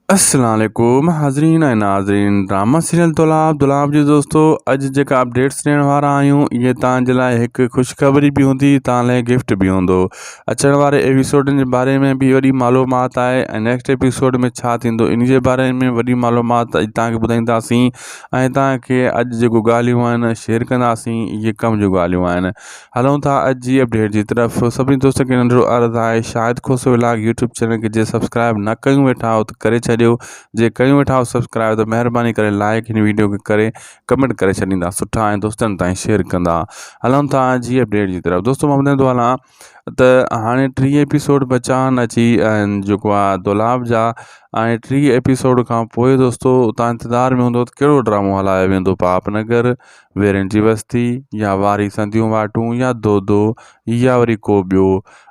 अस्सलाम वालेकुम हाज़रीन ऐं नाज़रीन। ड्रामा सीरियल दुलाब जी दोस्तों अॼु जेका अपडेट्स ॾियण वारा आहियूं इहे तव्हांजे लाइ हिकु ख़ुशख़बरी बि हूंदी, तव्हां लाइ गिफ्ट बि हूंदो। अचण वारे एपिसोडनि जे बारे में बि वॾी मालूमात आहे ऐं नेक्स्ट एपिसोड में छा थींदो इन जे बारे में वॾी मालूमात अॼु तव्हांखे ॿुधाईंदासीं ऐं तव्हांखे अॼु जेको ॻाल्हियूं आहिनि शेयर कंदासीं। इहे कम जूं ॻाल्हियूं आहिनि। हलूं था अॼु जी अपडेट जी तरफ़। सभिनी दोस्तनि खे नंढिड़ो अर्ज़ु आहे, शाहिद खोसो व्लॉग यूट्यूब चैनल खे जे सब्सक्राइब न कयूं वेठा हो त करे छॾियो। जे कयूं वेठा हो सब्सक्राइब त महिरबानी करे लाइक हिन वीडियो खे करे कमेंट करे छॾींदा सुठा ऐं दोस्तनि ताईं शेयर कंदा। हलूं था जी अपडेट जी तरफ़। दोस्तों मां ॿुधाईंदो हलां त हाणे 3 एपिसोड बचा आहिनि अची ऐं जेको आहे दुलाब जा। ऐं 3 एपिसोड खां पोइ दोस्तों तव्हां इंतज़ार में हूंदो त कहिड़ो ड्रामो हलायो वेंदो। पापनगर, वीरन जी बस्ती या वारी संधियूं वाटूं या दो या वरी को ॿियो।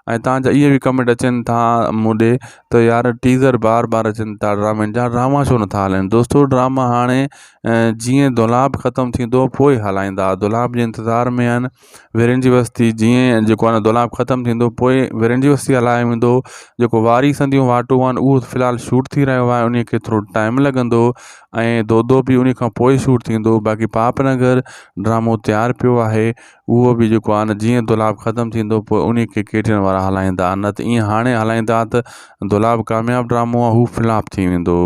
ऐं तव्हांजा इहे बि कमेंट अचनि था मूं ॾे त यार टीज़र बार बार अचनि था ड्रामनि जा, ड्रामा छो नथा हलाइनि। दोस्तों ड्रामा हाणे जीअं दुलाब ख़तमु थींदो पोइ हलाईंदा। दुलाब जे इंतज़ार में आहिनि। वीरन जी बस्ती जीअं जेको आहे न दुलाब ख़तमु थींदो पोइ वीरन जी बस्ती हलायो वेंदो। जेको वारी संधियूं वाटूं आहिनि उहो फ़िलहालु शूट थी रहियो आहे, उन खे थोरो टाइम लॻंदो। ऐं दो बि उन खां पोइ शूट थींदो। बाक़ी पापनगर ड्रामो तयारु पियो आहे, उहो बि जेको आहे न जीअं दुलाब ख़तमु थींदो पोइ उन खे केतिरनि वारा हलाईंदा। न त ईअं हाणे हलाईंदा त दुलाब कामयाबु ड्रामो आहे हू फ्लॉप थी वेंदो।